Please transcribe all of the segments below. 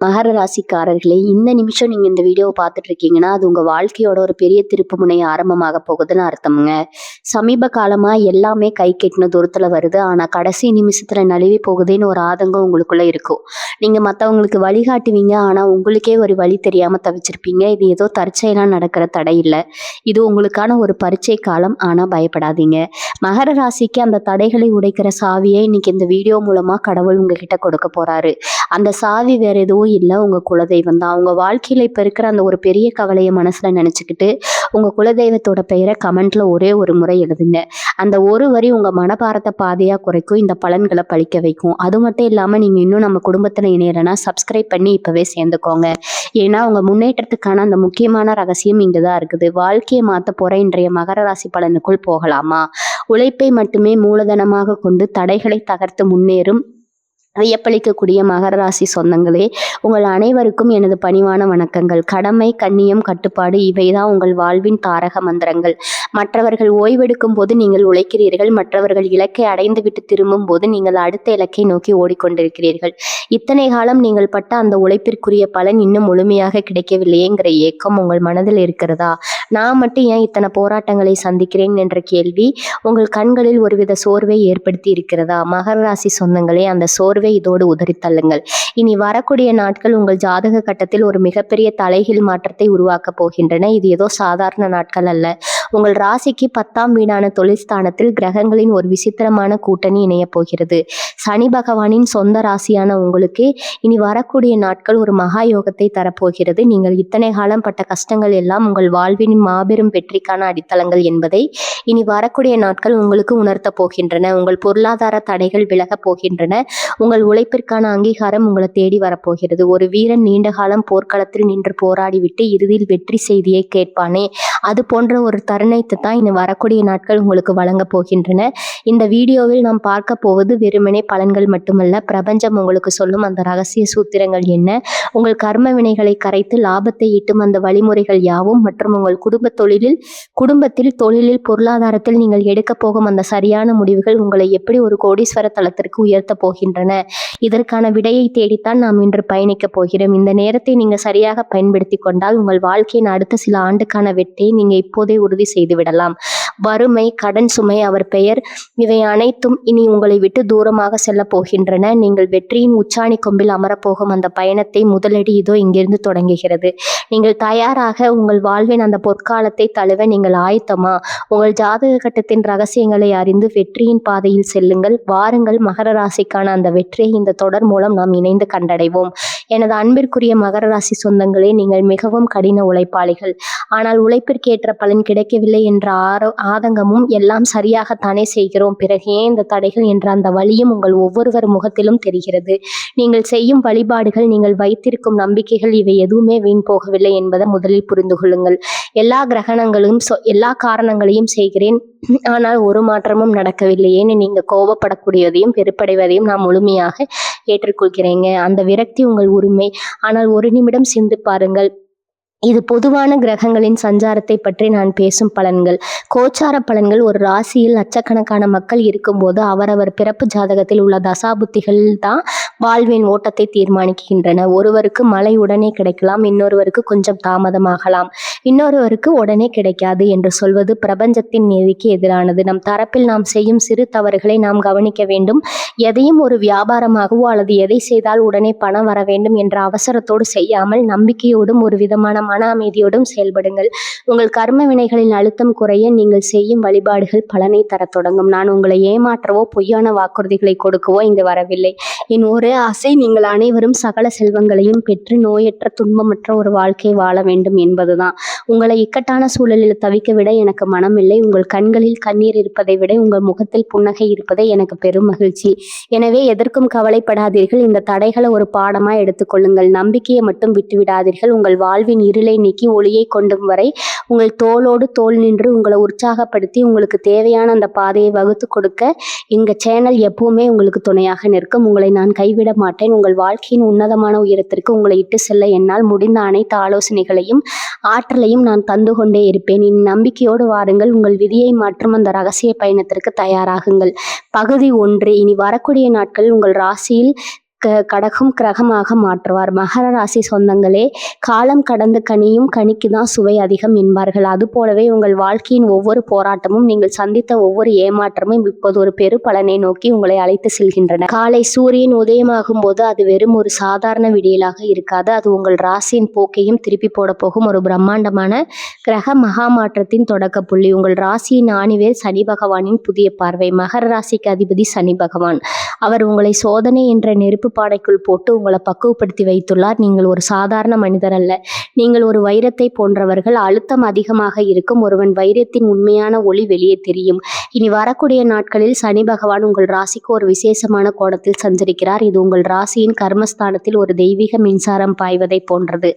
மகர ராசிக்காரர்களே, இந்த நிமிஷம் நீங்க இந்த வீடியோவை பார்த்துட்டு இருக்கீங்கன்னா, அது உங்க வாழ்க்கையோட ஒரு பெரிய திருப்புமுனை ஆரம்பமாக போகுதுன்னு அர்த்தம்ங்க. சமீப காலமா எல்லாமே கை கெட்டின தூரத்துல வருது. ஆனா கடைசி நிமிஷத்துல நழுவி போகுதேன்னு ஒரு ஆதங்கம் உங்களுக்குள்ள இருக்கும். நீங்க மத்தவங்களுக்கு வழிகாட்டுவீங்க. ஆனா உங்களுக்கே ஒரு வழி தெரியாம தவிச்சிருப்பீங்க. இது ஏதோ தற்செயலா நடக்கிற தடை இல்ல. இது உங்களுக்கான ஒரு பரீட்சை காலம். ஆனா பயப்படாதீங்க. மகர ராசிக்கு அந்த தடைகளை உடைக்கிற சாவியை இன்னைக்கு இந்த வீடியோ மூலமா கடவுள் உங்ககிட்ட கொடுக்க போறாரு. அந்த சாவி வேற எதுவும் இல்ல, உங்க குலதெய்வம் தான். உங்க வாழ்க்கையில இப்ப இருக்கிற அந்த ஒரு பெரிய கவலைய மனசுல நினைச்சுக்கிட்டு உங்க குலதெய்வத்தோட பெயரை கமெண்ட்ல ஒரே ஒரு முறை எழுதுங்க. அந்த ஒரு வரி உங்க மனபாரத்தை பாதியா குறைக்கும். இந்த பலன்களை பழிக்க வைக்கும். அது மட்டும் இல்லாம நீங்க இன்னும் நம்ம குடும்பத்துல இணையலைன்னா சப்ஸ்கிரைப் பண்ணி இப்பவே சேர்ந்துக்கோங்க. ஏன்னா உங்க முன்னேற்றத்துக்கான அந்த முக்கியமான ரகசியம் இங்கதான் இருக்குது. வாழ்க்கையை மாத்த போற இன்றைய மகர ராசி பலனுக்குள் போகலாமா? உழைப்பை மட்டுமே மூலதனமாக கொண்டு தடைகளை தகர்த்து முன்னேறும் வியப்பளிக்கக்கூடிய மகர ராசி சொந்தங்களே, உங்கள் அனைவருக்கும் எனது பணிவான வணக்கங்கள். கடமை, கண்ணியம், கட்டுப்பாடு இவைதான் உங்கள் வாழ்வின் தாரக மந்திரங்கள். மற்றவர்கள் ஓய்வெடுக்கும் போது நீங்கள் உழைக்கிறீர்கள். மற்றவர்கள் இலக்கை அடைந்து விட்டு திரும்பும் போது நீங்கள் அடுத்த இலக்கை நோக்கி ஓடிக்கொண்டிருக்கிறீர்கள். இத்தனை காலம் நீங்கள் பட்ட அந்த உழைப்பிற்குரிய பலன் இன்னும் முழுமையாக கிடைக்கவில்லையேங்கிற ஏக்கம் உங்கள் மனதில் இருக்கிறதா? நான் மட்டும் ஏன் இத்தனை போராட்டங்களை சந்திக்கிறேன் என்ற கேள்வி உங்கள் கண்களில் ஒருவித சோர்வை ஏற்படுத்தி இருக்கிறதா? மகர ராசி சொந்தங்களே, அந்த சோர்வை இதோடு உதறி தள்ளுங்கள். இனி வரக்கூடிய நாட்கள் உங்கள் ஜாதக கட்டத்தில் ஒரு மிகப்பெரிய தலைகீழ் மாற்றத்தை உருவாக்க போகின்றன. இது ஏதோ சாதாரண நாட்கள் அல்ல. உங்கள் ராசிக்கு 10ஆம் வீடான தொழில் ஸ்தானத்தில் கிரகங்களின் ஒரு விசித்திரமான கூட்டணி இணைய போகிறது. சனி பகவானின் சொந்த ராசியான உங்களுக்கு இனி வரக்கூடிய நாட்கள் ஒரு மகா யோகத்தை தரப்போகிறது. நீங்கள் இத்தனை காலம் பட்ட கஷ்டங்கள் எல்லாம் உங்கள் வாழ்வின் மாபெரும் வெற்றிக்கான அடித்தளங்கள் என்பதை இனி வரக்கூடிய நாட்கள் உங்களுக்கு உணர்த்த போகின்றன. உங்கள் பொருளாதார தடைகள் விலகப் போகின்றன. உங்கள் உழைப்பிற்கான அங்கீகாரம் உங்களை தேடி வரப்போகிறது. ஒரு வீரன் நீண்ட காலம் போர்க்களத்தில் நின்று போராடிவிட்டு இறுதியில் வெற்றி செய்தியை கேட்பானே, அது போன்ற ஒரு தருணத்தை தான் இனி வரக்கூடிய நாட்கள் உங்களுக்கு வழங்க போகின்றன. இந்த வீடியோவில் நாம் பார்க்க போவது வெறுமனே பலன்கள் மட்டுமல்ல, பிரபஞ்சம் உங்களுக்கு சொல்லும் அந்த ரகசிய சூத்திரங்கள் என்ன, உங்கள் கர்ம வினைகளை கரைத்து லாபத்தை ஈட்டும் அந்த வழிமுறைகள் யாவும், மற்றும் உங்கள் குடும்பத்தில் தொழிலில் பொருளாதாரத்தில் நீங்கள் எடுக்க போகும் அந்த சரியான முடிவுகள் உங்களை எப்படி ஒரு கோடீஸ்வர தளத்திற்கு உயர்த்த போகின்றன. இதற்கான விடையை தேடித்தான் நாம் இன்று பயணிக்க போகிறோம். இந்த நேரத்தை நீங்க சரியாக பயன்படுத்தி கொண்டால் உங்கள் வாழ்க்கையின் அடுத்த சில ஆண்டுக்கான வெற்றியை நீங்க இப்போதே உறுதி செய்து விடலாம். வறுமை, கடன் சுமை, அவர் பெயர் இவை அனைத்தும் இனி உங்களை விட்டு தூரமாக செல்ல போகின்றன. நீங்கள் வெற்றியின் உச்சாணி கொம்பில் அமரப்போகும் அந்த பயணத்தை முதலடி இதோ இங்கிருந்து தொடங்குகிறது. நீங்கள் தயாராக உங்கள் வாழ்வின் அந்த பொற்காலத்தை தழுவ நீங்கள் ஆயத்தமா? உங்கள் ஜாதக கட்டத்தின் ரகசியங்களை அறிந்து வெற்றியின் பாதையில் செல்லுங்கள். வாருங்கள், மகர ராசிக்கான அந்த வெற்றியை இந்த தொடர் மூலம் நாம் இணைந்து கண்டடைவோம். எனது அன்பிற்குரிய மகர ராசி சொந்தங்களே, நீங்கள் மிகவும் கடின உழைப்பாளிகள். ஆனால் உழைப்பிற்கேற்ற பலன் கிடைக்கவில்லை என்ற ஆதங்கமும், எல்லாம் சரியாகத்தானே செய்கிறோம், பிறகு ஏன் இந்த தடைகள் என்ற அந்த வலியும் உங்கள் ஒவ்வொருவர் முகத்திலும் தெரிகிறது. நீங்கள் செய்யும் வழிபாடுகள், நீங்கள் வைத்திருக்கும் நம்பிக்கைகள் இவை எதுவுமே வீண் போகவில்லை என்பதை முதலில் புரிந்து கொள்ளுங்கள். எல்லா காரணங்களையும் செய்கிறேன், ஆனால் ஒரு மாற்றமும் நடக்கவில்லையேன்னு நீங்க கோபப்படக்கூடியதையும் வெறுப்படைவதையும் நான் முழுமையாக ஏற்றுக்கொள்கிறேங்க. அந்த விரக்தி உங்கள் உரிமை. ஆனால் ஒரு நிமிடம் சிந்தித்து பாருங்கள். இது பொதுவான கிரகங்களின் சஞ்சாரத்தை பற்றி நான் பேசும் பலன்கள். கோச்சார பலன்கள் ஒரு ராசியில் லட்சக்கணக்கான மக்கள் இருக்கும்போது அவரவர் பிறப்பு ஜாதகத்தில் உள்ள தசாபுத்திகள் தான் வாழ்வின் ஓட்டத்தை தீர்மானிக்கின்றன. ஒருவருக்கு மழை உடனே கிடைக்கலாம், இன்னொருவருக்கு கொஞ்சம் தாமதமாகலாம், இன்னொருவருக்கு உடனே கிடைக்காது என்று சொல்வது பிரபஞ்சத்தின் நீதிக்கு எதிரானது. நம் தரப்பில் நாம் செய்யும் சிறு தவறுகளை நாம் கவனிக்க வேண்டும். எதையும் ஒரு வியாபாரமாகவோ அல்லது எதை செய்தால் உடனே பணம் வர வேண்டும் என்ற அவசரத்தோடு செய்யாமல் நம்பிக்கையோடும் ஒரு விதமான மன அமைதியோடும் செயல்படுங்கள். உங்கள் கர்ம வினைகளின் அழுத்தம் குறைய நீங்கள் செய்யும் வழிபாடுகள் பலனை தர தொடங்கும். நான் உங்களை ஏமாற்றவோ பொய்யான வாக்குறுதிகளை கொடுக்கவோ இங்கு வரவில்லை. என் ஒரே ஆசை, நீங்கள் அனைவரும் சகல செல்வங்களையும் பெற்று நோயற்ற துன்பமற்ற ஒரு வாழ்க்கை வாழ வேண்டும் என்பதுதான். உங்களை இக்கட்டான சூழலில் தவிக்க விட எனக்கு மனமில்லை. உங்கள் கண்களில் கண்ணீர் இருப்பதை விட உங்கள் முகத்தில் புன்னகை இருப்பதை எனக்கு பெரும் மகிழ்ச்சி. எனவே எதற்கும் கவலைப்படாதீர்கள். இந்த தடைகளை ஒரு பாடமா எடுத்துக்கொள்ளுங்கள். நம்பிக்கையை மட்டும் விட்டுவிடாதீர்கள். உங்கள் வாழ்வின் இருளை நீக்கி ஒளியை கொண்டும் வரை உங்கள் தோளோடு தோள் நின்று உங்களை உற்சாகப்படுத்தி உங்களுக்கு தேவையான அந்த பாதையை வகுத்து கொடுக்க எங்க சேனல் எப்பவுமே உங்களுக்கு துணையாக நிற்கும். உங்களை நான் கைவிட மாட்டேன். உங்கள் வாழ்க்கையின் உன்னதமான உயரத்திற்கு உங்களை இட்டு செல்ல என்னால் முடிந்த அனைத்து ஆலோசனைகளையும் ஆற்றலையும் நான் தந்து கொண்டே இருப்பேன். நம்பிக்கையோடு வாருங்கள். உங்கள் விதியை மாற்றும் அந்த ரகசிய பயணத்திற்கு தயாராகுங்கள். பகுதி 1. இனி வரக்கூடிய நாட்கள் உங்கள் ராசியில் கடகம் கிரகமாக மாற்றுவார். மகர ராசி சொந்தங்களே, காலம் கடந்த கனியும் கனிக்கு தான் சுவை அதிகம் என்பார்கள். அதுபோலவே உங்கள் வாழ்க்கையின் ஒவ்வொரு போராட்டமும், நீங்கள் சந்தித்த ஒவ்வொரு ஏமாற்றமும் இப்போது ஒரு பெரு பலனை நோக்கி உங்களை அழைத்து செல்கின்றன. காலை சூரியன் உதயமாகும் போது அது வெறும் ஒரு சாதாரண விடியலாக இருக்காது. அது உங்கள் ராசியின் போக்கையும் திருப்பி போட போகும் ஒரு பிரம்மாண்டமான கிரக மகா மாற்றத்தின் தொடக்க புள்ளி. உங்கள் ராசியின் ஆணிவேர் சனி பகவானின் புதிய பார்வை. மகர ராசிக்கு அதிபதி சனி பகவான். அவர் உங்களை சோதனை என்ற நெருப்பு பானைக்குள் போட்டு உங்களை பக்குவப்படுத்தி வைத்துள்ளார். நீங்கள் ஒரு சாதாரண மனிதர் அல்ல. நீங்கள் ஒரு வைரத்தை போன்றவர்கள். அழுத்தம் அதிகமாக இருக்கும் ஒருவன் வைரத்தின் உண்மையான ஒளி வெளியே தெரியும். இனி வரக்கூடிய நாட்களில் சனி பகவான் உங்கள் ராசிக்கு ஒரு விசேஷமான கோணத்தில் சஞ்சரிக்கிறார். இது உங்கள் ராசியின் கர்மஸ்தானத்தில் ஒரு தெய்வீக மின்சாரம் பாய்வதை போன்றது.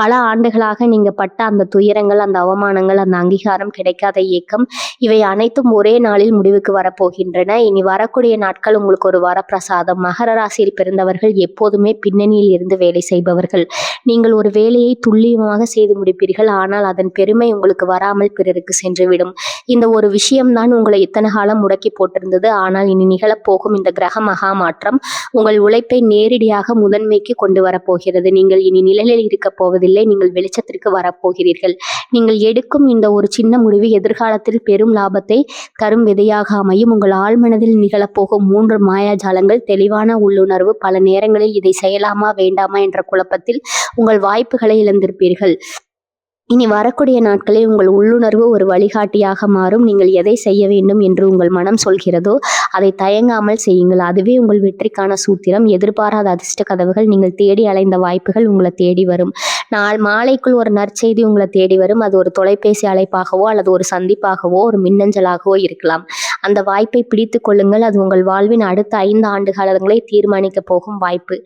பல ஆண்டுகளாக நீங்க பட்ட அந்த துயரங்கள், அந்த அவமானங்கள், அந்த அங்கீகாரம், கிடைக்காத ஏக்கம், இவை அனைத்தும் ஒரே நாளில் முடிவுக்கு வரப்போகின்றன. இனி வரக்கூடிய நாட்கள் உங்களுக்கு ஒரு வரப்பிரசாதம். மகர ராசியில் பிறந்தவர்கள் எப்போதுமே பின்னணியில் இருந்து வேலை செய்பவர்கள். நீங்கள் ஒரு வேலையை துல்லியமாக செய்து முடிப்பீர்கள். ஆனால் அதன் பெருமை உங்களுக்கு வராமல் பிறருக்கு சென்றுவிடும். இந்த ஒரு விஷயம்தான் உங்களை இத்தனை காலம் முடக்கி போட்டிருந்தது. ஆனால் இனி நிகழப்போகும் இந்த கிரக மகா மாற்றம் உங்கள் உழைப்பை நேரடியாக முதன்மைக்கு கொண்டு வரப்போகிறது. நீங்கள் இனி நிழலில் இருக்க போவதில்லை. நீங்கள் வெளிச்சத்திற்கு வரப்போகிறீர்கள். நீங்கள் எடுக்கும் இந்த ஒரு சின்ன முடிவு எதிர்காலத்தில் பெரும் லாபத்தை தரும் விதையாக அமையும். உங்கள் ஆழ்மனதில் நிகழப்போகும் 3 மாயாஜாலங்கள், தெளிவான உள்ளுணர்வு. பல நேரங்களில் இதை செய்யலாமா வேண்டாமா என்ற குழப்பத்தில் உங்கள் வாய்ப்புகளை இழந்திருப்பீர்கள். இனி வரக்கூடிய நாட்களில் உங்கள் உள்ளுணர்வு ஒரு வழிகாட்டியாக மாறும். நீங்கள் எதை செய்ய வேண்டும் என்று உங்கள் மனம் சொல்கிறதோ அதை தயங்காமல் செய்யுங்கள். அதுவே உங்கள் வெற்றிக்கான சூத்திரம். எதிர்பாராத அதிர்ஷ்ட கதவுகள், நீங்கள் தேடி அலைந்த வாய்ப்புகள் உங்களை தேடி வரும். நாள் மாலைக்குள் ஒரு நற்செய்தி உங்களை தேடி வரும். அது ஒரு தொலைபேசி அழைப்பாகவோ அல்லது ஒரு சந்திப்பாகவோ ஒரு மின்னஞ்சலாகவோ இருக்கலாம். அந்த வாய்ப்பை பிடித்து கொள்ளுங்கள். அது உங்கள் வாழ்வின் அடுத்த 5 ஆண்டு காலங்களை தீர்மானிக்க போகும் வாய்ப்பு.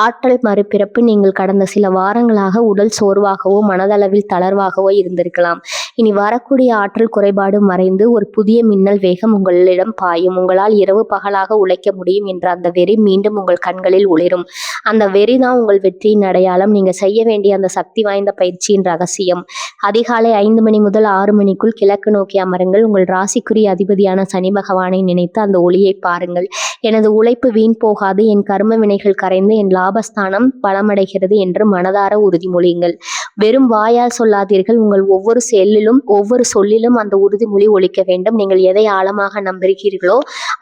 ஆற்றல் மறுபிறப்பு. நீங்கள் கடந்த சில வாரங்களாக உடல் சோர்வாகவோ மனதளவில் தளர்வாகவோ இருந்திருக்கலாம். இனி வரக்கூடிய ஆற்றல் குறைபாடு மறைந்து ஒரு புதிய மின்னல் வேகம் உங்களிடம் பாயும். உங்களால் இரவு பகலாக உழைக்க முடியும் என்ற அந்த வெறி மீண்டும் உங்கள் கண்களில் ஒளிரும். அந்த வெறி தான் உங்கள் வெற்றியின் அடையாளம். நீங்கள் செய்ய வேண்டிய அந்த சக்தி வாய்ந்த பயிற்சியின் ரகசியம். அதிகாலை 5 மணி முதல் 6 மணிக்குள் கிழக்கு நோக்கி அமருங்கள். உங்கள் ராசிக்குரிய அதிபதியான சனி பகவானை நினைத்து அந்த ஒளியை பாருங்கள். எனது உழைப்பு வீண் போகாது, என் கர்ம வினைகள் கரைந்து என் லாபஸ்தானம் பலமடைகிறது என்று மனதார உறுதிமொழியுங்கள். வெறும் வாயால் சொல்லாதீர்கள். உங்கள் ஒவ்வொரு செல்லிலும் ஒவ்வொரு சொல்லிலும் அந்த உறுதிமொழி ஒலிக்க வேண்டும். நீங்கள் எதை ஆழமாக நம்புகிறீர்களோ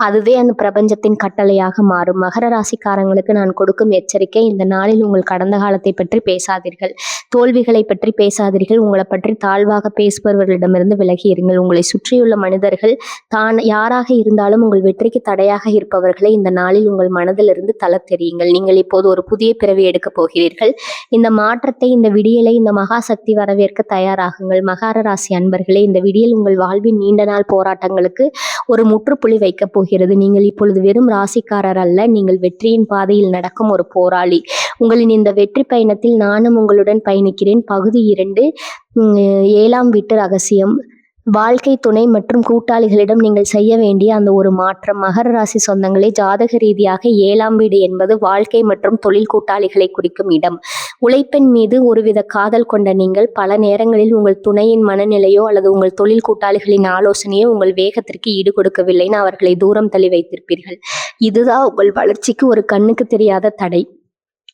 அதுவே அந்த பிரபஞ்சத்தின் கட்டளையாக மாறும். மகர ராசிக்காரங்களுக்கு நான் கொடுக்கும் எச்சரிக்கை: இந்த நாளில் உங்கள் கடந்த காலத்தை பற்றி பேசாதீர்கள். தோல்விகளை பற்றி பேசாதீர்கள். உங்களை பற்றி தாழ்வாக பேசுபவர்களிடமிருந்து விலகி இருங்கள். உங்களை சுற்றியுள்ள மனிதர்கள் தான் யாராக இருந்தாலும் உங்கள் வெற்றிக்கு தடையாக இருப்பவர்களை இந்த நாளில் உங்கள் மனதிலிருந்து தளர்த்தெறியுங்கள். நீங்கள் இப்போது ஒரு புதிய பிறவி எடுக்கப் போகிறீர்கள். இந்த மாற்றத்தை, இந்த விடியலை, இந்த மகா சக்தி வரவேற்க தயாராகுங்கள். மகர ராசி அன்பர்களே, இந்த விடியல் உங்கள் வாழ்வின் நீண்ட நாள் போராட்டங்களுக்கு ஒரு முற்றுப்புள்ளி வைக்கப் போகிறது. நீங்கள் இப்பொழுது வெறும் ராசிக்காரர் அல்ல, நீங்கள் வெற்றியின் பாதையில் நடக்கும் ஒரு போராளி. உங்களின் இந்த வெற்றி பயணத்தில் நானும் உங்களுடன் பயணிக்கிறேன். பகுதி 2, 7ஆம் வீட்டு ரகசியம். வாழ்க்கை துணை மற்றும் கூட்டாளிகளிடம் நீங்கள் செய்ய வேண்டிய அந்த ஒரு மாற்றம். மகர ராசி சொந்தங்களே, ஜாதக ரீதியாக 7ஆம் வீடு என்பது வாழ்க்கை மற்றும் தொழில் கூட்டாளிகளை குறிக்கும் இடம். உழைப்பின் மீது ஒருவித காதல் கொண்ட நீங்கள் பல நேரங்களில் உங்கள் துணையின் மனநிலையோ அல்லது உங்கள் தொழில் கூட்டாளிகளின் ஆலோசனையோ உங்கள் வேகத்திற்கு ஈடு கொடுக்கவில்லைன்னு அவர்களை தூரம் தள்ளி வைத்திருப்பீர்கள். இதுதான் உங்கள் வளர்ச்சிக்கு ஒரு கண்ணுக்கு தெரியாத தடை.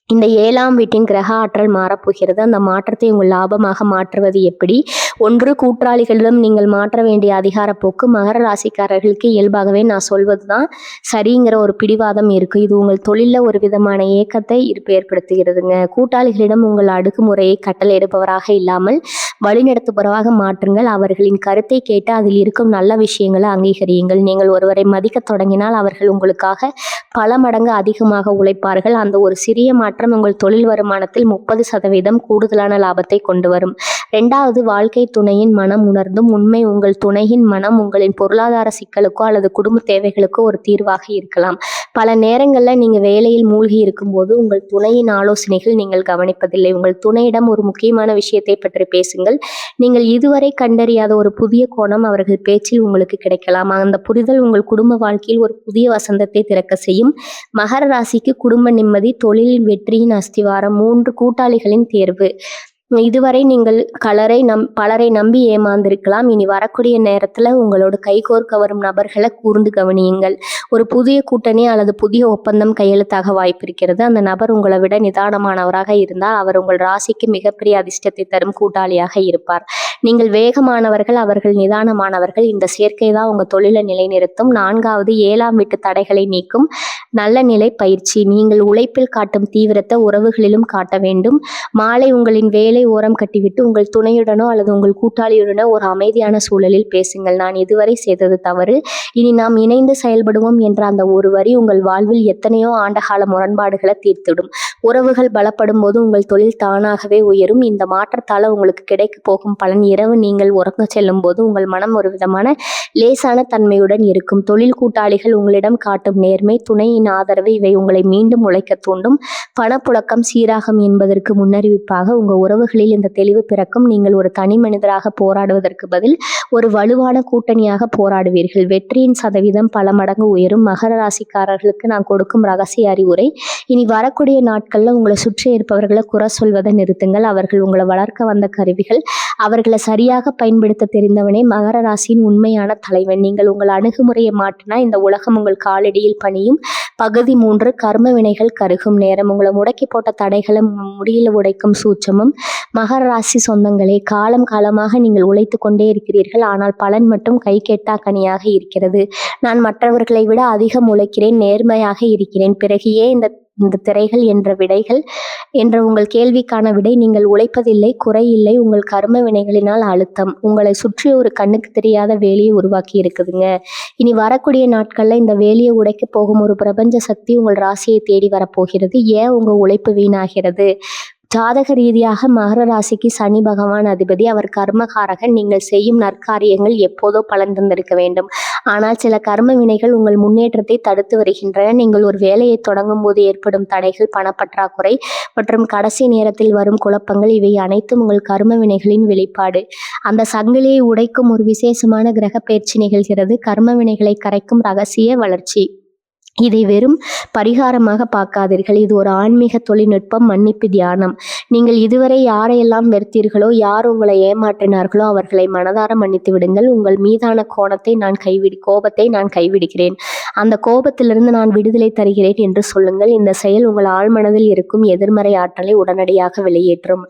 இந்த 7ஆம் வீட்டின் கிரக ஆற்றல் மாறப்போகிறது. அந்த மாற்றத்தை உங்கள் லாபமாக மாற்றுவது எப்படி? 1, கூட்டாளிகளிடம் நீங்கள் மாற்ற வேண்டிய அதிகார போக்கு. மகர ராசிக்காரர்களுக்கு இயல்பாகவே நான் சொல்வது தான் சரிங்கிற ஒரு பிடிவாதம் இருக்குது. இது உங்கள் தொழிலில் ஒரு விதமான ஏக்கத்தை ஏற்படுத்துகிறதுங்க. கூட்டாளிகளிடம் உங்கள் அடக்குமுறையை கட்டளையிடுபவராக இல்லாமல் வழிநடத்துபவராக மாற்றுங்கள். அவர்களின் கருத்தை கேட்டு அதில் இருக்கும் நல்ல விஷயங்களை அங்கீகரியுங்கள். நீங்கள் ஒருவரை மதிக்க தொடங்கினால் அவர்கள் உங்களுக்காக பல மடங்கு அதிகமாக உழைப்பார்கள். அந்த ஒரு சிறிய மாற்றம் உங்கள் தொழில் வருமானத்தில் 30% கூடுதலான லாபத்தை கொண்டு வரும். 2வது, வாழ்க்கை துணையின் மனம் உணர்ந்தும் உண்மை. உங்கள் துணையின் மனம் உங்களின் பொருளாதார சிக்கலுக்கோ அல்லது குடும்ப தேவைகளுக்கோ ஒரு தீர்வாக இருக்கலாம். பல நேரங்களில் நீங்கள் வேலையில் மூழ்கி இருக்கும்போது உங்கள் துணையின் ஆலோசனைகள் நீங்கள் கவனிப்பதில்லை. உங்கள் துணையிடம் ஒரு முக்கியமான விஷயத்தை பற்றி பேசுங்கள். நீங்கள் இதுவரை கண்டறியாத ஒரு புதிய கோணம் அவர்கள் பேச்சில் உங்களுக்கு கிடைக்கலாம். அந்த புரிதல் உங்கள் குடும்ப வாழ்க்கையில் ஒரு புதிய வசந்தத்தை திறக்க செய்யும். மகர ராசிக்கு குடும்ப நிம்மதி, தொழிலின் வெற்றியின் அஸ்திவாரம். 3, கூட்டாளிகளின் தேர்வு. இதுவரை நீங்கள் பலரை நம்பி ஏமாந்திருக்கலாம். இனி வரக்கூடிய நேரத்துல உங்களோட கைகோர்க்க வரும் நபர்களை கூர்ந்து கவனியுங்கள். ஒரு புதிய கூட்டணி அல்லது புதிய ஒப்பந்தம் கையெழுத்தாக வாய்ப்பிருக்கிறது. அந்த நபர் உங்களை விட நிதானமானவராக இருந்தால் அவர் உங்கள் ராசிக்கு மிகப்பெரிய அதிர்ஷ்டத்தை தரும் கூட்டாளியாக இருப்பார். நீங்கள் வேகமானவர்கள், அவர்கள் நிதானமானவர்கள். இந்த சேர்க்கை தான் உங்க தொழிலை நிலைநிறுத்தும். 4வது 7ஆம் வீட்டு தடைகளை நீக்கும் நல்ல நிலை பயிற்சி. நீங்கள் உழைப்பில் காட்டும் தீவிரத்தை உறவுகளிலும் காட்ட வேண்டும். மாலை உங்களின் வேலை ஓரம் கட்டிவிட்டு உங்கள் துணையுடனோ அல்லது உங்கள் கூட்டாளியுடனோ ஒரு அமைதியான சூழலில் பேசுங்கள். நான் இதுவரை செய்தது தவறு, இனி நாம் இணைந்து செயல்படுவோம் என்ற அந்த ஒரு வரி உங்கள் வாழ்வில் எத்தனையோ ஆண்டகால முரண்பாடுகளை தீர்த்திடும். உறவுகள் பலப்படும் போது உங்கள் தொழில் தானாகவே உயரும். இந்த மாற்றத்தால உங்களுக்கு கிடைக்க போகும் பலன் இரவு நீங்கள் உறங்க செல்லும் போது உங்கள் மனம் ஒரு விதமான லேசான தன்மையுடன் இருக்கும். தொழில் கூட்டாளிகள் உங்களிடம் காட்டும் நேர்மை, துணையின் ஆதரவு இவை உங்களை மீண்டும் உழைக்க தூண்டும். பணப்புழக்கம் சீராகும் என்பதற்கு முன்னறிவிப்பாக உங்க உறவுகளில் இந்த தெளிவு பிறக்கும். நீங்கள் ஒரு தனி மனிதராக போராடுவதற்கு பதில் ஒரு வலுவான கூட்டணியாக போராடுவீர்கள். வெற்றியின் சதவீதம் பல மடங்கு உயரும். மகர ராசிக்காரர்களுக்கு நான் கொடுக்கும் ரகசிய அறிவுரை: இனி வரக்கூடிய நாட்கள்ல உங்களை சுற்றி இருப்பவர்களை குறை சொல்வதை நிறுத்துங்கள். அவர்கள் உங்களை வளர்க்க வந்த கருவிகள். அவர்களை சரியாக பயன்படுத்த தெரிந்தவனே மகர ராசியின் உண்மையான தலைவன். நீங்கள் உங்கள் அணுகுமுறையை மாற்றினா இந்த உலகம் உங்கள் காலடியில் பணியும். பகுதி 3 கர்ம வினைகள் கருகும் நேரம். உங்களை முடக்கி போட்ட தடைகளை முடியில் உடைக்கும் சூட்சமும். மகர ராசி சொந்தங்களே, காலம் காலமாக நீங்கள் உழைத்து கொண்டே இருக்கிறீர்கள். ஆனால் பலன் மட்டும் கை கெட்டா கனியாக இருக்கிறது. நான் மற்றவர்களை விட அதிகம் உழைக்கிறேன், நேர்மையாக இருக்கிறேன், பிறகு ஏன் இந்த திரைகள் என்ற உங்கள் கேள்விக்கான விடை நீங்கள் உழைப்பதில்லை, குறையில்லை, உங்கள் கர்ம வினைகளினால் அழுத்தம். உங்களை சுற்றி ஒரு கண்ணுக்கு தெரியாத வேலியை உருவாக்கி இருக்குதுங்க. இனி வரக்கூடிய நாட்கள்ல இந்த வேலியை உடைக்க போகும் ஒரு பிரபஞ்ச சக்தி உங்கள் ராசியை தேடி வரப்போகிறது. ஏன் உங்க உழைப்பு வீணாகிறது? ஜாதக ரீதியாக மகர ராசிக்கு சனி பகவான் அதிபதி. அவர் கர்மகாரகன். நீங்கள் செய்யும் நற்காரியங்கள் எப்போதோ பலன் தந்திருக்க வேண்டும். ஆனால் சில கர்ம வினைகள் உங்கள் முன்னேற்றத்தை தடுத்து வருகின்றன. நீங்கள் ஒரு வேலையை தொடங்கும் போது ஏற்படும் தடைகள், பணப்பற்றாக்குறை மற்றும் கடைசி நேரத்தில் வரும் குழப்பங்கள் இவை அனைத்தும் உங்கள் கர்ம வினைகளின் வெளிப்பாடு. அந்த சங்கிலியை உடைக்கும் ஒரு விசேஷமான கிரக பயிற்சி நிகழ்கிறது. கர்ம வினைகளை கரைக்கும் ரகசிய வளர்ச்சி. இதை வெறும் பரிகாரமாக பார்க்காதீர்கள். இது ஒரு ஆன்மீக தொழில்நுட்பம், மன்னிப்பு தியானம். நீங்கள் இதுவரை யாரையெல்லாம் வெறுத்தீர்களோ, யார் உங்களை ஏமாற்றினார்களோ அவர்களை மனதார மன்னித்து விடுங்கள். உங்கள் மீதான கோபத்தை நான் கைவிடுகிறேன். அந்த கோபத்திலிருந்து நான் விடுதலை தருகிறேன் என்று சொல்லுங்கள். இந்த செயல் உங்கள் ஆழ்மனதில் இருக்கும் எதிர்மறை ஆற்றலை உடனடியாக வெளியேற்றும்.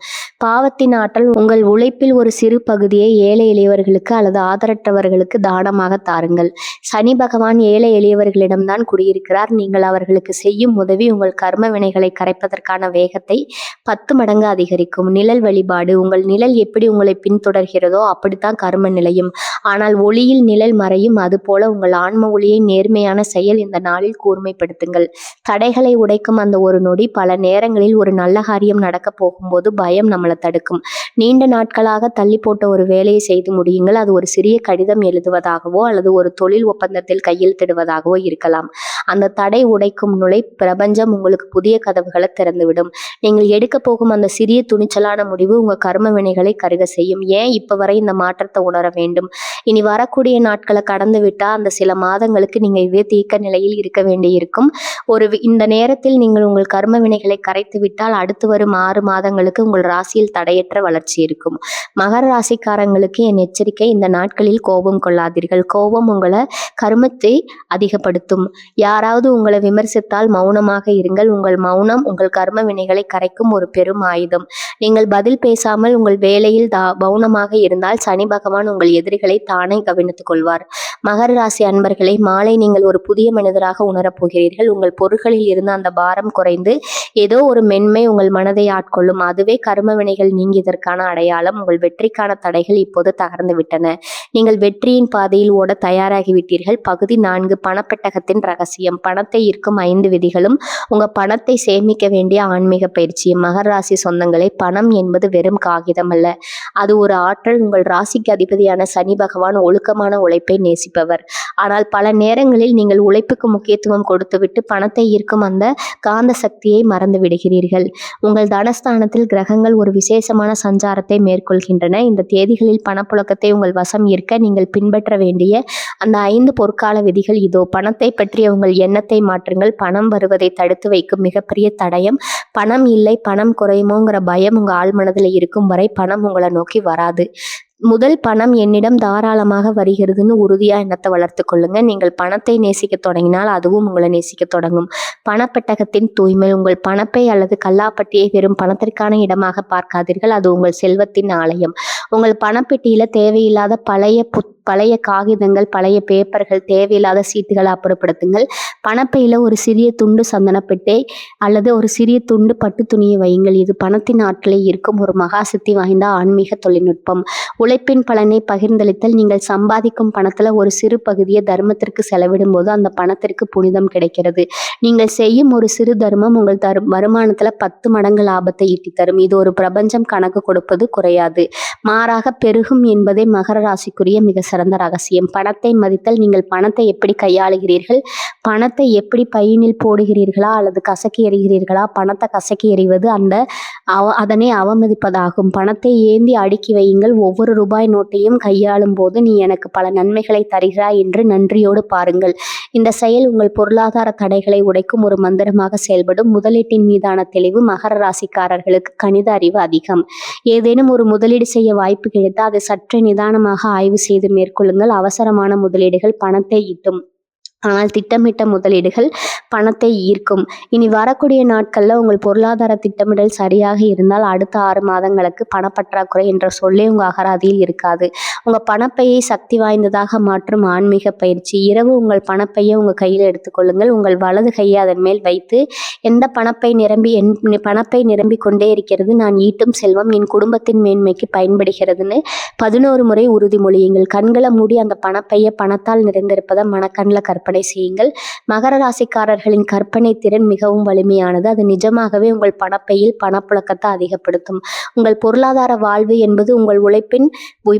பாவத்தின் ஆற்றல். உங்கள் உழைப்பில் ஒரு சிறு பகுதியை ஏழை எளியவர்களுக்கு அல்லது ஆதரவற்றவர்களுக்கு தானமாக தாருங்கள். சனி பகவான் ஏழை எளியவர்களிடம்தான் குடியிருக்கிறார். நீங்கள் அவர்களுக்கு செய்யும் உதவி உங்கள் கர்ம வினைகளை கரைப்பதற்கான வேகத்தை 10 மடங்கு அதிகரிக்கும். நிழல் வழிபாடு. உங்கள் நிழல் எப்படி உங்களை பின்தொடர்கிறதோ அப்படித்தான் கர்ம நிலையும். ஆனால் ஒளியில் நிழல் மறையும். அதுபோல உங்கள் ஆன்ம ஒளியை நேர்மையான செயல் இந்த நாளில் கூர்மைப்படுத்துங்கள். தடைகளை உடைக்கும் அந்த ஒரு நொடி. பல நேரங்களில் ஒரு நல்ல காரியம் நடக்க போகும்போது பயம் நம்மளை தடுக்கும். நீண்ட நாட்களாக தள்ளி போட்ட ஒரு வேலையை செய்து முடியுங்கள். அது ஒரு சிறிய கடிதம் எழுதுவதாகவோ அல்லது ஒரு தொழில் ஒப்பந்தத்தில் கையெழுத்திடுவதாகவோ இருக்கலாம். அந்த தடை உடைக்கும் நுழை பிரபஞ்சம் உங்களுக்கு புதிய கதவுகளை திறந்துவிடும். நீங்கள் எடுக்க போகும் அந்த சிறிய துணிச்சலான முடிவு உங்க கர்ம வினைகளை கருக செய்யும். ஏன் இப்ப வரை இந்த மாற்றத்தை உணர வேண்டும்? இனி வரக்கூடிய நாட்களை கடந்து விட்டா அந்த சில மாதங்களுக்கு நீங்க இதே தீர்க்க நிலையில் இருக்க வேண்டியிருக்கும். இந்த நேரத்தில் நீங்கள் உங்கள் கர்ம வினைகளை கரைத்து விட்டால் அடுத்து வரும் 6 மாதங்களுக்கு உங்கள் ராசியில் தடையற்ற வளர்ச்சி இருக்கும். மகர ராசிக்காரங்களுக்கு என் எச்சரிக்கை: இந்த நாட்களில் கோபம் கொள்ளாதீர்கள். கோபம் உங்களை கர்மத்தை அதிகப்படுத்தும். யாராவது உங்களை விமர்சித்தால் மௌனமாக இருங்கள். உங்கள் மௌனம் உங்கள் கர்ம வினைகளை கரைக்கும் ஒரு பெரும் ஆயுதம். நீங்கள் பதில் பேசாமல் உங்கள் வேலையில் மௌனமாக இருந்தால் சனி பகவான் உங்கள் எதிரிகளை தானே கவனித்துக் கொள்வார். மகர ராசி அன்பர்களை, மாலை நீங்கள் ஒரு புதிய மனிதராக உணரப்போகிறீர்கள். உங்கள் பொருட்களில் இருந்து அந்த பாரம் குறைந்து ஏதோ ஒரு மென்மை உங்கள் மனதை ஆட்கொள்ளும். அதுவே கர்ம வினைகள் நீங்கியதற்கான அடையாளம். உங்கள் வெற்றிக்கான தடைகள் இப்போது தகர்ந்து விட்டன. நீங்கள் வெற்றியின் பாதையில் ஓட தயாராகிவிட்டீர்கள். பகுதி 4 பணப்பெட்டகத்தின் ரகசியம். பணத்தை ஈர்க்கும் 5 விதிகளும் உங்க பணத்தை சேமிக்க வேண்டிய ஆன்மீக பயிற்சியும். மகர ராசி சொந்தங்களே, பணம் என்பது வெறும் காகிதம் அல்ல, அது ஒரு ஆற்றல். உங்கள் ராசிக்கு அதிபதியான சனி பகவான் ஒழுக்கமான உழைப்பை நேசிப்பவர். ஆனால் பல நேரங்களில் நீங்கள் உழைப்புக்கு முக்கியத்துவம் கொடுத்துவிட்டு பணத்தை ஈர்க்கும் அந்த காந்த சக்தியை மறந்து விடுகிறீர்கள். உங்கள் தனஸ்தானத்தில் கிரகங்கள் ஒரு விசேஷமான சஞ்சாரத்தை மேற்கொள்கின்றன. இந்த தேதிகளில் பணப்புழக்கத்தை உங்கள் வசம் ஈர்க்க நீங்கள் பின்பற்ற வேண்டிய அந்த 5 பொற்கால விதிகள் இதோ. பணத்தை பற்றிய உங்கள் எண்ணத்தை மாற்றுங்கள். பணம் வருவதை தடுத்து வைக்கும் மிகப்பெரிய தடயம் பணம் இல்லை, பணம் குறையுமோங்கிற பயம் உங்க ஆழ்மனதுல இருக்கும் வரை பணம் உங்களை நோக்கி வராது. முதல் பணம் என்னிடம் தாராளமாக வருகிறதுன்னு உறுதியா எண்ணத்தை வளர்த்து கொள்ளுங்க. நீங்கள் பணத்தை நேசிக்க தொடங்கினால் அதுவும் உங்களை நேசிக்க தொடங்கும். பணப்பெட்டகத்தின் தூய்மை. உங்கள் பணப்பை அல்லது கல்லாப்பட்டியை வெறும் பணத்திற்கான இடமாக பார்க்காதீர்கள். அது உங்கள் செல்வத்தின் ஆலயம். உங்கள் பணப்பெட்டியில தேவையில்லாத பழைய காகிதங்கள், பழைய பேப்பர்கள், தேவையில்லாத சீட்டுகளை அப்புறப்படுத்துங்கள். பணப்பையில ஒரு சிறிய துண்டு சந்தனப்பெட்டை அல்லது ஒரு சிறிய துண்டு பட்டு துணியை வையுங்கள். இது பணத்தின் ஆற்றலை ஈர்க்கும் ஒரு மகா சக்தி வாய்ந்த ஆன்மீக தொழில்நுட்பம். உழைப்பின் பலனை பகிர்ந்தளித்தல். நீங்கள் சம்பாதிக்கும் பணத்துல ஒரு சிறு பகுதியை தர்மத்திற்கு செலவிடும் போது அந்த பணத்திற்கு புனிதம் கிடைக்கிறது. நீங்கள் செய்யும் ஒரு சிறு தர்மம் உங்கள் வருமானத்துல 10 மடங்கு லாபத்தை ஈட்டி தரும். இது ஒரு பிரபஞ்சம் கணக்கு கொடுப்பது குறையாது, மாறாக பெருகும் என்பதே மகர ராசிக்குரிய மிக சிறந்த ரகசியம். பணத்தை மதித்தல். நீங்கள் பணத்தை எப்படி கையாளுகிறீர்கள்? பணத்தை எப்படி பையினில் போடுகிறீர்களா அல்லது கசக்கி எறிகிறீர்களா? பணத்தை கசக்கி எறிவது அதனை அவமதிப்பதாகும். பணத்தை ஏந்தி அடுக்கி வையுங்கள். ஒவ்வொரு ரூபாய் நோட்டையும் கையாளும் போது நீ எனக்கு பல நன்மைகளை தருகிறாய் என்று நன்றியோடு பாருங்கள். இந்த செயல் உங்கள் பொருளாதார தடைகளை உடைக்கும் ஒரு மந்திரமாக செயல்படும். முதலீட்டின் மீதான தெளிவு. மகர ராசிக்காரர்களுக்கு கணித அறிவு அதிகம். ஏதேனும் ஒரு முதலீடு செய்ய வாய்ப்பு கிடைத்தால் அதை சற்று நிதானமாக ஆய்வு செய்து மேற்கொள்ளுங்கள். அவசரமான முதலீடுகள் பணத்தை ஈட்டும், ஆனால் திட்டமிட்ட முதலீடுகள் பணத்தை ஈர்க்கும். இனி வரக்கூடிய நாட்கள்ல உங்கள் பொருளாதார திட்டமிடல் சரியாக இருந்தால் அடுத்த 6 மாதங்களுக்கு பணப்பற்றாக்குறை என்ற சொல்லே உங்க அகராதியில் இருக்காது. உங்க பணப்பையை சக்தி வாய்ந்ததாக மாற்றும் ஆன்மீக பயிற்சி. இரவு உங்கள் பணப்பையை உங்க கையில் எடுத்துக்கொள்ளுங்கள். உங்கள் வலது கையை அதன் மேல் வைத்து எந்த பணப்பை நிரம்பி கொண்டே இருக்கிறது, நான் ஈட்டும் செல்வம் என் குடும்பத்தின் மேன்மைக்கு பயன்படுகிறதுன்னு 11 முறை உறுதிமொழியுங்கள். கண்களை மூடி அந்த பணப்பையை பணத்தால் நிறைந்திருப்பதை மனக்கண்ணில் கற்பனை செய்யுங்கள். மகர ராசிக்காரர்களின் கற்பனை திறன் மிகவும் வலிமையானது. அது நிஜமாகவே உங்கள் பணப்பையில் பணப்புழக்கத்தை அதிகப்படுத்தும். உங்கள் பொருளாதார வாழ்வு என்பது உங்கள் உழைப்பின்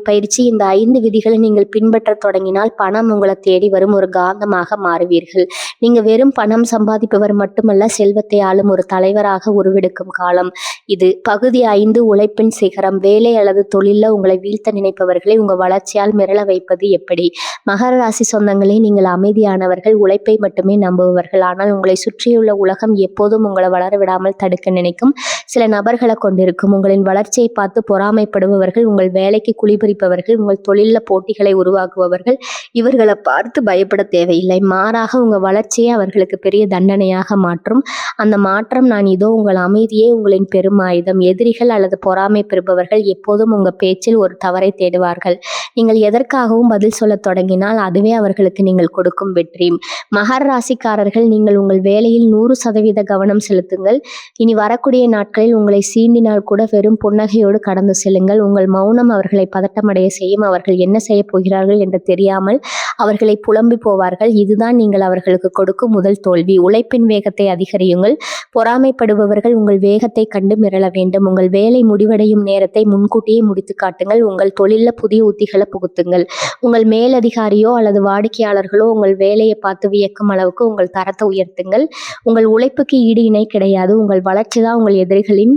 பயிற்சி. இந்த 5 விதிகளை நீங்கள் பின்பற்ற தொடங்கினால் பணம் உங்களை தேடி வரும் ஒரு காந்தமாக மாறுவீர்கள். நீங்க வெறும் பணம் சம்பாதிப்பவர் மட்டுமல்ல, செல்வத்தை ஆளும் ஒரு தலைவராக உருவெடுக்கும் காலம் இது. பகுதி 5 உழைப்பின் சிகரம். வேலை அல்லது தொழில உங்களை வீழ்த்த நினைப்பவர்களை உங்க வளர்ச்சியால் மிரள வைப்பது எப்படி? மகர ராசி சொந்தங்களே, நீங்கள் அமைதியானவர்கள், உழைப்பை மட்டுமே நம்புபவர்கள். ஆனால் உங்களை சுற்றியுள்ள உலகம் எப்போதும் உங்களை வளர விடாமல் தடுக்க நினைக்கும் சில நபர்களை கொண்டிருக்கும். உங்களின் வளர்ச்சியை பார்த்து பொறாமைப்படுபவர்கள், உங்கள் வேலைக்கு குளிபறிப்பவர்கள், உங்கள் தொழில போட்டிகளை உருவாக்குபவர்கள். இவர்களை பார்த்து பயப்பட தேவையில்லை. மாறாக உங்க வளர்ச்சியை அவர்களுக்கு பெரிய தண்டனையாக மாற்றும். அந்த மாற்றம் நான் இதோ. உங்கள் அமைதியே உங்களின் பெரும் ஆயுதம். எதிரிகள் அல்லது பொறாமை பெறுபவர்கள் எப்போதும் உங்க பேச்சில் ஒரு தவறை தேடுவார்கள். நீங்கள் எதற்காகவும் பதில் சொல்ல தொடங்கினால் அதுவே அவர்களுக்கு நீங்கள் கொடுக்கும் வெற்றி. மகர ராசிக்காரர்கள், நீங்கள் உங்கள் வேலையில் 100% கவனம் செலுத்துங்கள். இனி வரக்கூடிய நாட்களில் உங்களை சீண்டினால் கூட வெறும் புன்னகையோடு கடந்து செல்லுங்கள். உங்கள் மௌனம் அவர்களை பதட்டமடைய செய்யும். அவர்கள் என்ன செய்ய போகிறார்கள் என்று தெரியாமல் அவர்களை புலம்பி போவார்கள். இதுதான் நீங்கள் அவர்களுக்கு கொடுக்கும் முதல் தோல்வி. உழைப்பின் வேகத்தை அதிகரியுங்கள். பொறாமைப்படுபவர்கள் உங்கள் வேகத்தை கண்டு மிரள வேண்டும். உங்கள் வேலை முடிவடையும் நேரத்தை முன்கூட்டியே முடித்து காட்டுங்கள். உங்கள் தொழில புதிய உத்திகளை புகுத்துங்கள். உங்கள் மேலதிகாரியோ அல்லது வாடிக்கையாளர்களோ உங்கள் வேலையை பார்த்து வியக்கும் அளவுக்கு உங்கள் தரத்தை உயர்த்துங்கள். உங்கள் உழைப்புக்கு ஈடு இணை கிடையாது. உங்கள் வளர்ச்சி தான் உங்கள் எதிரிகளின்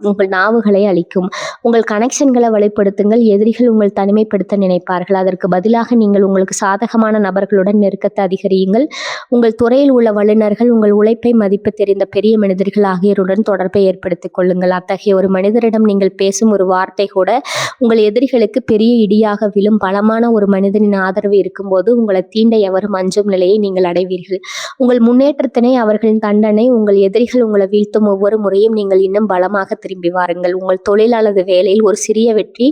உங்கள் நாவுகளை அளிக்கும். உங்கள் கனெக்ஷன்களை வலுப்படுத்துங்கள். எதிரிகள் உங்கள் தனிமைப்படுத்த நினைப்பார்கள். அதற்கு பதிலாக நீங்கள் உங்களுக்கு சாதகமான நபர்களுடன் நெருக்கத்தை அதிகரியுங்கள். உங்கள் துறையில் உள்ள வல்லுநர்கள், உங்கள் உழைப்பை மதிப்பு தெரிந்த பெரிய மனிதர்கள் ஆகியோருடன் தொடர்பை ஏற்படுத்திக் கொள்ளுங்கள். அத்தகைய ஒரு மனிதரிடம் நீங்கள் பேசும் ஒரு வார்த்தை கூட உங்கள் எதிரிகளுக்கு பெரிய இடியாக விழும். பலமான ஒரு மனிதனின் ஆதரவு இருக்கும்போது உங்களை தீண்ட எவரும் அஞ்சும் நிலையை நீங்கள் அடைவீர்கள். உங்கள் முன்னேற்றத்தினை அவர்களின் தண்டனை. உங்கள் எதிரிகள் உங்களை வீழ்த்தும் ஒவ்வொரு முறையும் நீங்கள் இன்னும் பலமாக திரும்பி வாருங்கள். உங்கள் தொழில் அல்லது வேலையில் ஒரு சிறிய வெற்றி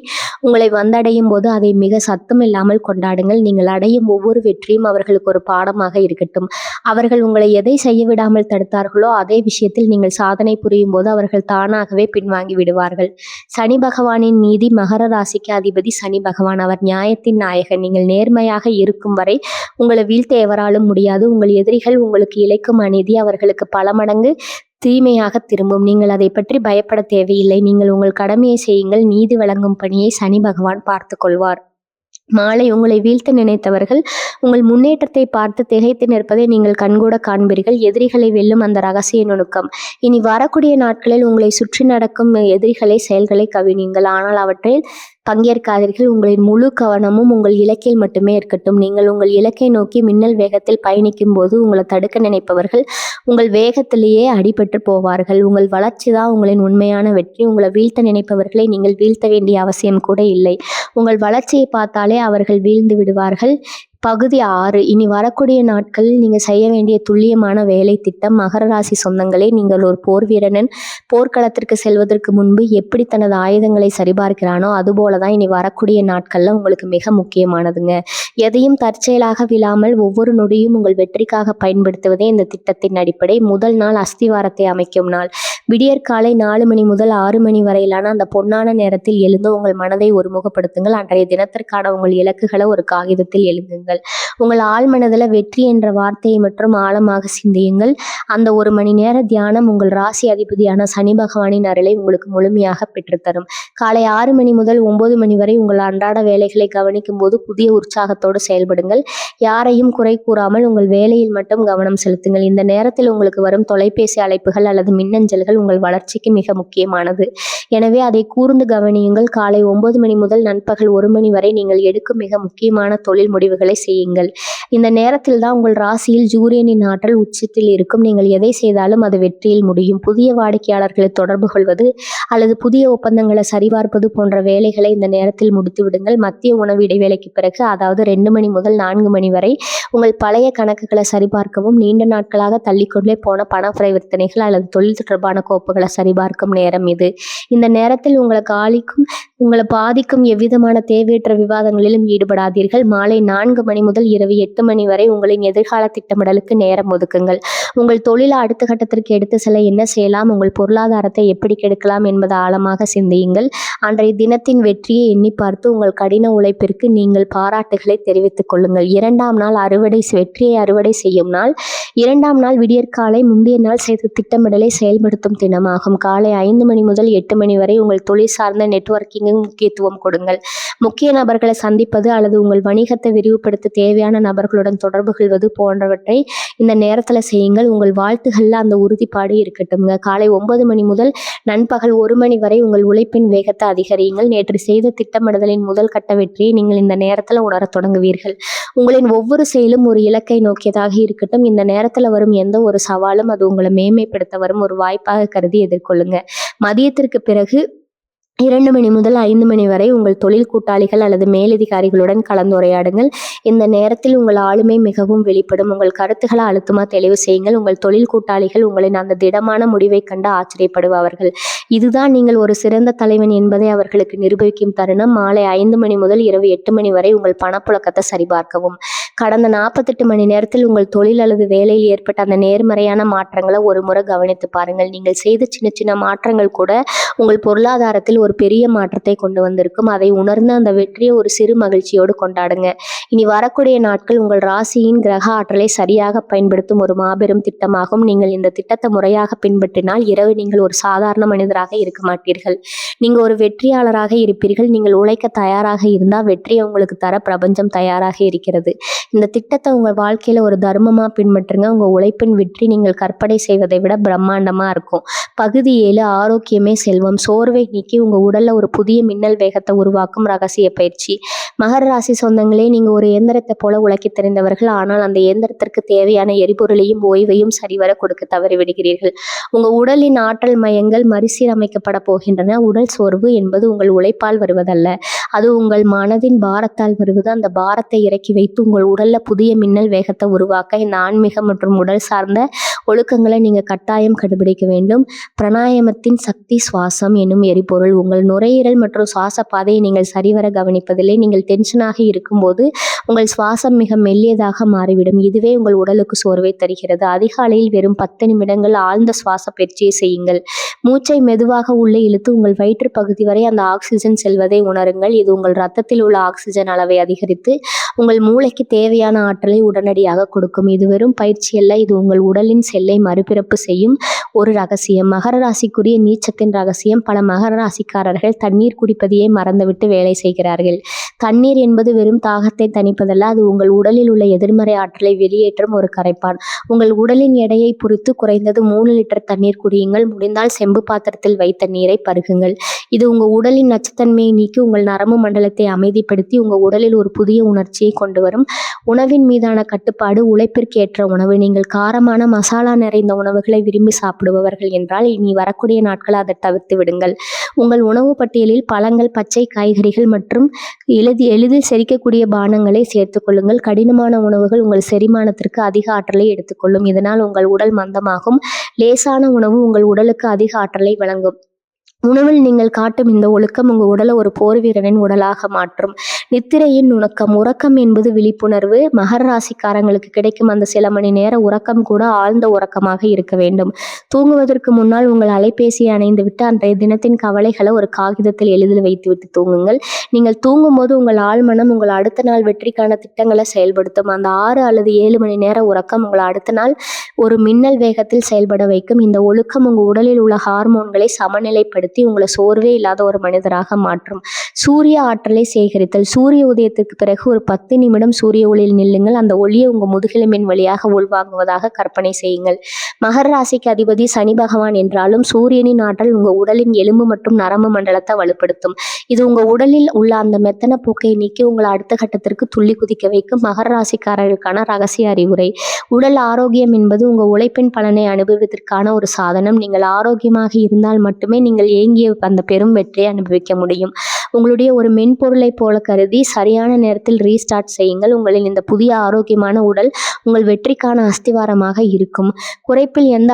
உங்களை வந்தடையும் போது அதை மிக சத்தம் இல்லாமல் கொண்டாடுங்கள். நீங்கள் அடையும் ஒவ்வொரு வெற்றியும் அவர்களுக்கு ஒரு பாடமாக இருக்கட்டும். அவர்கள் உங்களை எதை செய்ய விடாமல் தடுத்தார்களோ அதே விஷயத்தில் நீங்கள் சாதனை புரியும் போது அவர்கள் தானாகவே பின்வாங்கி விடுவார்கள். சனி பகவானின் நீதி. மகர ராசிக்கு அதிபதி சனி பகவான். அவர் நியாயத்தின் நாயகன். நீங்கள் நேர்மையாக இருக்கும் வரை உங்களை வீழ்த்த எவராலும் முடியாது. உங்கள் எதிரிகள் உங்களுக்கு இழைக்கும் அநீதி அவர்களுக்கு பல மடங்கு தீமையாக திரும்பும். நீங்கள் அதை பற்றி பயப்பட தேவையில்லை. நீங்கள் உங்கள் கடமையை செய்யுங்கள். நீதி வழங்கும் பணியை சனி பகவான் பார்த்து கொள்வார். மாலை உங்களை வீழ்த்த நினைத்தவர்கள் உங்கள் முன்னேற்றத்தை பார்த்து திகைத்து நிற்பதை நீங்கள் கண்கூட காண்பீர்கள். எதிரிகளை வெல்லும் அந்த ரகசிய நுணுக்கம். இனி வரக்கூடிய நாட்களில் உங்களை சுற்றி நடக்கும் எதிரிகளை செயல்களை கவனியுங்கள். ஆனால் அவற்றில் பங்கேற்காதீர்கள். உங்களின் முழு கவனமும் உங்கள் இலக்கில் மட்டுமே இருக்கட்டும். நீங்கள் உங்கள் இலக்கை நோக்கி மின்னல் வேகத்தில் பயணிக்கும் போது உங்களை தடுக்க நினைப்பவர்கள் உங்கள் வேகத்திலேயே அடிபட்டு போவார்கள். உங்கள் வளர்ச்சி தான் உங்களின் உண்மையான வெற்றி. உங்களை வீழ்த்த நினைப்பவர்களை நீங்கள் வீழ்த்த வேண்டிய அவசியம் கூட இல்லை. உங்கள் வளர்ச்சியை பார்த்தாலே அவர்கள் வீழ்ந்து விடுவார்கள். பகுதி 6. இனி வரக்கூடிய நாட்களில் நீங்கள் செய்ய வேண்டிய துல்லியமான வேலை திட்டம். மகர ராசி சொந்தங்களே, நீங்கள் ஒரு போர் வீரனன் போர்க்களத்திற்கு செல்வதற்கு முன்பு எப்படி தனது ஆயுதங்களை சரிபார்க்கிறானோ அதுபோல தான் இனி வரக்கூடிய நாட்களில் உங்களுக்கு மிக முக்கியமானதுங்க. எதையும் தற்செயலாக விழாமல் ஒவ்வொரு நொடியும் உங்கள் வெற்றிக்காக பயன்படுத்துவதே இந்த திட்டத்தின் அடிப்படை. முதல் நாள் அஸ்திவாரத்தை அமைக்கும் நாள். விடியற்காலை 4 மணி முதல் 6 மணி வரையிலான அந்த பொன்னான நேரத்தில் எழுந்து உங்கள் மனதை ஒருமுகப்படுத்துங்கள். அன்றைய தினத்திற்கான உங்கள் இலக்குகளை ஒரு காகிதத்தில் எழுதுங்கள். உங்கள் ஆழ்மனதில் வெற்றி என்ற வார்த்தையை மற்றும் ஆழமாக சிந்தியுங்கள். அந்த 1 மணி நேர தியானம் உங்கள் ராசி அதிபதியான சனி பகவானின் அருளை உங்களுக்கு முழுமையாக பெற்றுத்தரும். காலை 6 மணி முதல் 9 மணி வரை உங்கள் அன்றாட வேலைகளை கவனிக்கும் போது புதிய உற்சாகத்தோடு செயல்படுங்கள். யாரையும் குறை கூறாமல் உங்கள் வேலையில் மட்டும் கவனம் செலுத்துங்கள். இந்த நேரத்தில் உங்களுக்கு வரும் தொலைபேசி அழைப்புகள் அல்லது மின்னஞ்சல்கள் உங்கள் வளர்ச்சிக்கு மிக முக்கியமானது. எனவே அதை கூர்ந்து கவனியுங்கள். காலை 9 மணி முதல் நண்பகல் 1 மணி வரை நீங்கள் எடுக்கும் மிக முக்கியமான தொழில் முடிவுகளை செய்யுங்கள். இந்த நேரத்தில் தான் உங்கள் ராசியில் சூரியனின் ஆற்றல் உச்சத்தில் இருக்கும். நீங்கள் எதை செய்தாலும் அது வெற்றியில் முடியும். புதிய வாடிக்கையாளர்களை தொடர்பு கொள்வது அல்லது புதிய ஒப்பந்தங்களை சரிபார்ப்பது போன்ற வேலைகளை இந்த நேரத்தில் முடித்து விடுங்கள். மதிய உணவு இடைவேளைக்கு பிறகு, அதாவது 2 மணி முதல் 4 மணி வரை உங்கள் பழைய கணக்குகளை சரிபார்க்கவும் நீண்ட நாட்களாக தள்ளிக்கொண்டே போன பண பரிவர்த்தனைகள் அல்லது தொழில் தொடர்பான கோப்புகளை சரிபார்க்கும் நேரம் இது. இந்த நேரத்தில் உங்களை பாதிக்கும் எவ்விதமான தேவையற்ற விவாதங்களிலும் ஈடுபடாதீர்கள். மாலை 4 மணி முதல் இரவு 8 மணி வரை உங்களின் எதிர்கால திட்டமிடலுக்கு நேரம் ஒதுக்குங்கள். உங்கள் தொழிலை அடுத்த கட்டத்திற்கு எடுத்து செல்ல என்ன செய்யலாம், உங்கள் பொருளாதாரத்தை எப்படி கெடுக்கலாம் என்பதை ஆழமாக சிந்தியுங்கள். அன்றைய தினத்தின் வெற்றியை எண்ணி பார்த்து உங்கள் கடின உழைப்பிற்கு நீங்கள் பாராட்டுகளை தெரிவித்துக் கொள்ளுங்கள். 2ஆம் நாள் வெற்றியை அறுவடை செய்யும் நாள். 2ஆம் நாள் விடியற்காலை முந்தைய நாள் செய்த திட்டமிடலை செயல்படுத்தும் தினமாகும். காலை 5 மணி முதல் 8 மணி வரை உங்கள் தொழில் சார்ந்த நெட்வொர்க்கிங் முக்கியத்துவம் கொடுங்கள். முக்கிய நபர்களை சந்திப்பது அல்லது உங்கள் வணிகத்தை விரிவுபடுத்த தேவையான நபர்களுடன் தொடர்பு கொள்வது போன்றவற்றை இந்த நேரத்தில் செய்யுங்கள். உங்கள் வாழ்த்துகளில் அந்த உறுதிப்பாடு இருக்கட்டும்ங்க. காலை 9 மணி முதல் நண்பகல் 1 மணி வரை உங்கள் உழைப்பின் வேகத்தை அதிகரியுங்கள். நேற்று செய்த திட்டமிடுதலின் முதல் கட்ட வெற்றியை நீங்கள் இந்த நேரத்தில் உணரத் தொடங்குவீர்கள். உங்களின் ஒவ்வொரு செயலும் ஒரு இலக்கை நோக்கியதாக இருக்கட்டும். இந்த நேரத்தில் வரும் எந்த ஒரு சவாலும் அது உங்களை மேன்மைப்படுத்த வரும் ஒரு வாய்ப்பாக கருதி எதிர்கொள்ளுங்க. மதியத்திற்கு பிறகு 2 மணி முதல் 5 மணி வரை உங்கள் தொழில் கூட்டாளிகள் அல்லது மேலதிகாரிகளுடன் கலந்துரையாடுங்கள். இந்த நேரத்தில் உங்கள் ஆளுமை மிகவும் வெளிப்படும். உங்கள் கருத்துக்களை அழுத்தமாக தெளிவு செய்யுங்கள். உங்கள் தொழில் கூட்டாளிகள் உங்களின் அந்த திடமான முடிவை கண்டு ஆச்சரியப்படுவார்கள். இதுதான் நீங்கள் ஒரு சிறந்த தலைவன் என்பதை அவர்களுக்கு நிரூபிக்கும் தருணம். மாலை 5 மணி முதல் இரவு 8 மணி வரை உங்கள் பணப்புழக்கத்தை சரிபார்க்கவும். கடந்த 48 மணி நேரத்தில் உங்கள் தொழில் அல்லது வேலையில் ஏற்பட்ட அந்த நேர்மறையான மாற்றங்களை ஒரு முறை கவனித்து பாருங்கள். நீங்கள் செய்த சின்ன சின்ன மாற்றங்கள் கூட உங்கள் பொருளாதாரத்தில் ஒரு பெரிய மாற்றத்தை கொண்டு வந்திருக்கும். அதை உணர்ந்து அந்த வெற்றியை ஒரு சிறு மகிழ்ச்சியோடு கொண்டாடுங்க. இனி வரக்கூடிய நாட்கள் உங்கள் ராசியின் கிரக ஆற்றலை சரியாக பயன்படுத்தும் ஒரு மாபெரும் திட்டமாகும். நீங்கள் இந்த திட்டத்தை முறையாக பின்பற்றினால் இரவு நீங்கள் ஒரு சாதாரண மனிதராக இருக்க மாட்டீர்கள். நீங்கள் ஒரு வெற்றியாளராக இருப்பீர்கள். நீங்கள் உழைக்க தயாராக இருந்தால் வெற்றியை உங்களுக்கு தர பிரபஞ்சம் தயாராக இருக்கிறது. இந்த திட்டத்தை உங்கள் வாழ்க்கையில ஒரு தர்மமா பின்பற்றுங்க. உங்க உழைப்பின் வெற்றி நீங்கள் கற்பனை செய்வதை விட பிரம்மாண்டமா இருக்கும். பகுதி 7. ஆரோக்கியமே செல்வம். சோர்வை நீக்கி உங்க உடல்ல ஒரு புதிய மின்னல் வேகத்தை உருவாக்கும் ரகசிய பயிற்சி. மகர ராசி சொந்தங்களே, நீங்க ஒரு இயந்திரத்தை போல உழைக்க தெரிந்தவர்கள். ஆனால் அந்த இயந்திரத்திற்கு தேவையான எரிபொருளையும் ஓய்வையும் சரிவர கொடுக்க தவறிவிடுகிறீர்கள். உங்க உடலின் ஆற்றல் மையங்கள் மறுசீரமைக்கப்பட போகின்றன. உடல் சோர்வு என்பது உங்கள் உழைப்பால் வருவதல்ல, அது உங்கள் மனதின் பாரத்தால் வருவது. அந்த பாரத்தை இறக்கி வைத்து உங்கள் உடல்ல புதிய மின்னல் வேகத்தை உருவாக்க இந்த ஆன்மீகம் மற்றும் உடல் சார்ந்த ஒழுக்கங்களை நீங்க கட்டாயம் கடைபிடிக்க வேண்டும். பிராணாயாமத்தின் சக்தி சுவாசம் எனும் எரிபொருள். உங்கள் நுரையீரல் மற்றும் சுவாச பாதையை நீங்கள் சரிவர கவனிப்பதில்லை. நீங்கள் டென்ஷனாக இருக்கும்போது உங்கள் சுவாசம் மிக மெல்லியதாக மாறிவிடும். இதுவே உங்கள் உடலுக்கு சோர்வை தருகிறது. அதிகாலையில் வெறும் 10 நிமிடங்கள் ஆழ்ந்த சுவாச பயிற்சியை செய்யுங்கள். மூச்சை மெதுவாக உள்ளே இழுத்து உங்கள் வயிற்று பகுதி வரை அந்த ஆக்சிஜன் செல்வதை உணருங்கள். இது உங்கள் ரத்தத்தில் உள்ள ஆக்சிஜன் அளவை அதிகரித்து உங்கள் மூளைக்கு தேவையான ஆற்றலை உடனடியாக கொடுக்கும். இது வெறும் பயிற்சி அல்ல, இது உங்கள் உடலின் செல்லை மறுபிறப்பு செய்யும் ஒரு ரகசியம். மகர ராசிக்குரிய நீச்சத்தின் ரகசியம். பல மகர ராசிக்காரர்கள் தண்ணீர் குடிப்பதையே மறந்துவிட்டு வேலை செய்கிறார்கள். தண்ணீர் என்பது வெறும் தாகத்தை தணிப்பதல்ல, அது உங்கள் உடலில் உள்ள எதிர்மறை ஆற்றலை வெளியேற்றும் ஒரு கரைப்பான். உங்கள் உடலின் எடையை பொறுத்து குறைந்தது 3 லிட்டர் தண்ணீர் குடியுங்கள். முடிந்தால் செம்பு பாத்திரத்தில் வைத்த நீரை பருகுங்கள். இது உங்கள் உடலின் நச்சுத்தன்மையை நீக்கி உங்கள் நரம்பு மண்டலத்தை அமைதிப்படுத்தி உங்கள் உடலில் ஒரு புதிய உணர்ச்சியை கொண்டு வரும். உணவின் மீதான கட்டுப்பாடு. உழைப்பிற்கு ஏற்ற உணவு. நீங்கள் காரமான மசாலா நிறைந்த உணவுகளை விரும்பி சாப்பிடுபவர்கள் என்றால் இனி வரக்கூடிய நாட்கள் அதை தவிர்த்து விடுங்கள். உங்கள் உணவு பட்டியலில் பழங்கள், பச்சை காய்கறிகள் மற்றும் எளிதில் செரிக்கக்கூடிய பானங்களை சேர்த்துக் கொள்ளுங்கள். கடினமான உணவுகள் உங்கள் செரிமானத்திற்கு அதிக ஆற்றலை எடுத்துக்கொள்ளும். இதனால் உங்கள் உடல் மந்தமாகும். லேசான உணவு உங்கள் உடலுக்கு அதிக ஆற்றலை வழங்கும். உணவில் நீங்கள் காட்டும் இந்த ஒழுக்கம் உங்கள் உடலை ஒரு போர் வீரனின் உடலாக மாற்றும். நித்திரையின் நுணுக்கம். உறக்கம் என்பது விழிப்புணர்வு. மகர ராசிக்காரங்களுக்கு கிடைக்கும் அந்த சில மணி நேர உறக்கம் கூட ஆழ்ந்த உறக்கமாக இருக்க வேண்டும். தூங்குவதற்கு முன்னால் உங்கள் அலைபேசியை அணைந்துவிட்டு அன்றைய தினத்தின் கவலைகளை ஒரு காகிதத்தில் எளிதில் வைத்துவிட்டு தூங்குங்கள். நீங்கள் தூங்கும்போது உங்கள் ஆழ்மனம் உங்கள் அடுத்த நாள் வெற்றிக்கான திட்டங்களை செயல்படுத்தும். அந்த 6 அல்லது 7 மணி நேர உறக்கம் உங்கள் அடுத்த நாள் ஒரு மின்னல் வேகத்தில் செயல்பட வைக்கும். இந்த ஒழுக்கம் உங்கள் உடலில் உள்ள ஹார்மோன்களை சமநிலைப்படுத்தி உங்களை சோர்வே இல்லாத ஒரு மனிதராக மாற்றும். சூரிய ஆற்றலை சேகரித்தல். சூரிய உதயத்துக்கு பிறகு ஒரு 10 நிமிடம் சூரிய ஒளியில் நில்லுங்கள். அந்த ஒளியை உங்கள் முதுகெலும்பின் வழியாக உள்வாங்குவதாக கற்பனை செய்யுங்கள். மகர ராசிக்கு அதிபதி சனி பகவான் என்றாலும் சூரியனின் ஆற்றல் உங்கள் உடலின் எலும்பு மற்றும் நரம்பு மண்டலத்தை வலுப்படுத்தும். இது உங்கள் உடலில் உள்ள அந்த மெத்தன போக்கை நீக்கி உங்களை அடுத்த கட்டத்திற்கு துள்ளி குதிக்க வைக்கும். மகர ராசிக்காரர்களுக்கான ரகசிய அறிவுரை. உடல் ஆரோக்கியம் என்பது உங்கள் உழைப்பின் பலனை அனுபவிப்பதற்கான ஒரு சாதனம். நீங்கள் ஆரோக்கியமாக இருந்தால் மட்டுமே நீங்கள் ஏங்கிய அந்த பெரும் வெற்றியை அனுபவிக்க முடியும். உங்களுடைய ஒரு மென்பொருளை போல கருதி சரியான நேரத்தில் ரீஸ்டார்ட் செய்யுங்கள். உங்களின் இந்த புதிய ஆரோக்கியமான உடல் உங்கள் வெற்றிக்கான அஸ்திவாரமாக இருக்கும். உழைப்பில் எந்த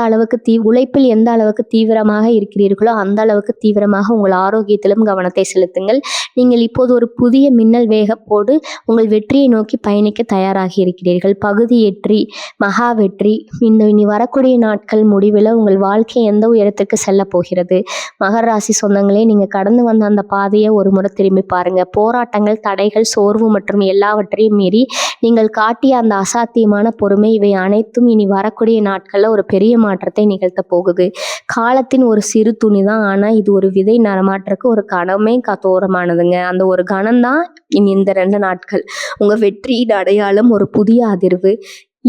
அளவுக்கு தீவிரமாக இருக்கிறீர்களோ அந்த அளவுக்கு தீவிரமாக உங்கள் ஆரோக்கியத்திலும் கவனத்தை செலுத்துங்கள். நீங்கள் இப்போது ஒரு புதிய மின்னல் வேகப்போடு உங்கள் வெற்றியை நோக்கி பயணிக்க தயாராகி இருக்கிறீர்கள். பகுதி 8 மகா வெற்றி. இனி வரக்கூடிய நாட்கள் முடிவில் உங்கள் வாழ்க்கை எந்த உயரத்திற்கு செல்ல போகிறது. மகர ராசி சொந்தங்களே, நீங்கள் கடந்து வந்த அந்த பாதையை ஒரு முறை திரும்பி பாருங்க. போராட்டங்கள், தடைகள், சோர்வு மற்றும் எல்லாவற்றையும் மீறி நீங்கள் காட்டிய அந்த அசாத்தியமான பொறுமை, இவை அனைத்தும் இனி வரக்கூடிய நாட்களில் ஒரு பெரிய மாற்றத்தை நிகழ்த்த போகுது. காலத்தின் ஒரு சிறு துணி தான், ஆனால் இது ஒரு விதை நடமாற்றக்கு ஒரு கணமே தோரமானதுங்க. அந்த ஒரு கணம்தான் இனி இந்த 2 நாட்கள் உங்கள் வெற்றியின் அடையாளம். ஒரு புதிய அதிர்வு.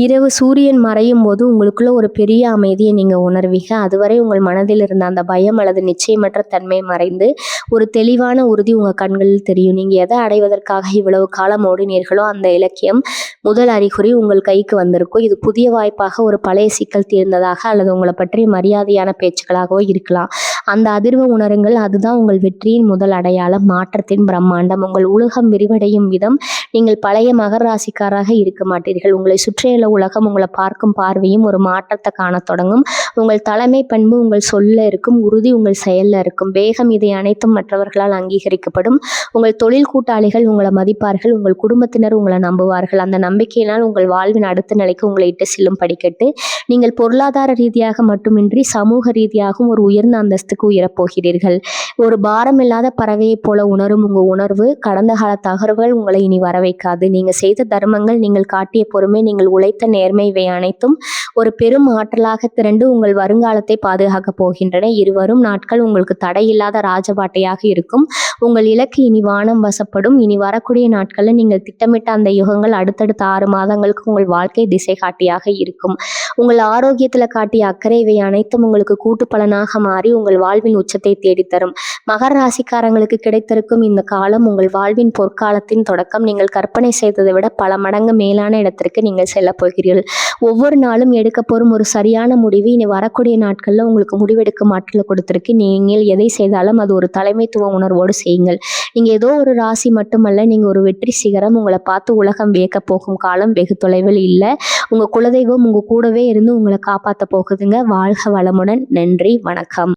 இரவு சூரியன் மறையும் போது உங்களுக்குள்ள ஒரு பெரிய அமைதியை நீங்கள் உணர்வீங்க. அதுவரை உங்கள் மனதில் இருந்த அந்த பயம் அல்லது நிச்சயமற்ற தன்மை மறைந்து ஒரு தெளிவான உறுதி உங்கள் கண்களில் தெரியும். நீங்கள் எதை அடைவதற்காக இவ்வளவு காலம் ஓடினீர்களோ அந்த இலக்கியம் முதல் அறிகுறி உங்கள் கைக்கு வந்திருக்கும். இது புதிய வாய்ப்பாக, ஒரு பழைய சிக்கல் தீர்ந்ததாக அல்லது உங்களை பற்றிய மரியாதையான பேச்சுக்களாகவோ இருக்கலாம். அந்த அதிர்வை உணருங்கள். அதுதான் உங்கள் வெற்றியின் முதல் அடையாளம், மாற்றத்தின் பிரம்மாண்டம். உங்கள் உலகம் விரிவடையும் விதம். நீங்கள் பழைய மகர ராசிக்காராக இருக்க மாட்டீர்கள். உங்களை சுற்றியுள்ள உலகம் உங்களை பார்க்கும் பார்வையும் ஒரு மாற்றத்தை காண தொடங்கும். உங்கள் தலைமை பண்பு உங்கள் சொல்ல இருக்கும், உறுதி உங்கள் செயல்ல இருக்கும், வேகம், இதை அனைத்தும் மற்றவர்களால் அங்கீகரிக்கப்படும். உங்கள் தொழில் கூட்டாளிகள் உங்களை மதிப்பார்கள். உங்கள் குடும்பத்தினர் உங்களை நம்புவார்கள். அந்த நம்பிக்கையினால் உங்கள் வாழ்வின் அடுத்த நிலைக்கு உங்களை இட்டு செல்லும் படிக்கட்டு. நீங்கள் பொருளாதார ரீதியாக மட்டுமின்றி சமூக ரீதியாகவும் ஒரு உயர்ந்த அந்தஸ்துக்கு உயரப்போகிறீர்கள். ஒரு பாரம் இல்லாத பறவையைப் போல உணரும் உங்கள் உணர்வு கடந்த கால தகவல்கள் உங்களை இனி வர வைக்காது. நீங்கள் செய்த தர்மங்கள், நீங்கள் காட்டிய பொறுமை, நீங்கள் உழைத்த நேர்மை, இவை அனைத்தும் ஒரு பெரும் ஆற்றலாக திரண்டு உங்கள் வருங்காலத்தை பாதுகாக்க போகின்றன. இருவரும் நாட்கள் உங்களுக்கு தடையில்லாத ராஜபாட்டையாக இருக்கும். உங்கள் இலக்கு இனி வானம் வசப்படும். இனி வரக்கூடிய நாட்களில் நீங்கள் திட்டமிட்ட அந்த யுகங்கள் அடுத்தடுத்த 6 மாதங்களுக்கு உங்கள் வாழ்க்கை திசை காட்டியாக இருக்கும். உங்கள் ஆரோக்கியத்தில் காட்டிய அக்கறை, இவை அனைத்தும் உங்களுக்கு கூட்டு பலனாக மாறி உங்கள் வாழ்வின் உச்சத்தை தேடித்தரும். மகர ராசிக்காரங்களுக்கு கிடைத்திருக்கும் இந்த காலம் உங்கள் வாழ்வின் பொற்காலத்தின் தொடக்கம். நீங்கள் கற்பனை செய்ததை விட பல மடங்கு மேலான இடத்திற்கு நீங்கள் செல்ல போகிறீர்கள். ஒவ்வொரு நாளும் எடுக்க போகும் ஒரு சரியான முடிவு இனி வரக்கூடிய நாட்களில் உங்களுக்கு முடிவெடுக்கும் ஆற்றலை கொடுத்திருக்கு. நீங்கள் எதை செய்தாலும் அது ஒரு தலைமைத்துவ உணர்வோடு செய்யுங்கள். நீங்கள் ஏதோ ஒரு ராசி மட்டுமல்ல, நீங்கள் ஒரு வெற்றி சிகரம். உங்களை பார்த்து உலகம் வியக்க போகும் காலம் வெகு தொலைவில் இல்லை. உங்கள் குலதெய்வம் உங்கள் கூடவே இருந்து உங்களை காப்பாற்ற போகுதுங்க. வாழ்க வளமுடன். நன்றி, வணக்கம்.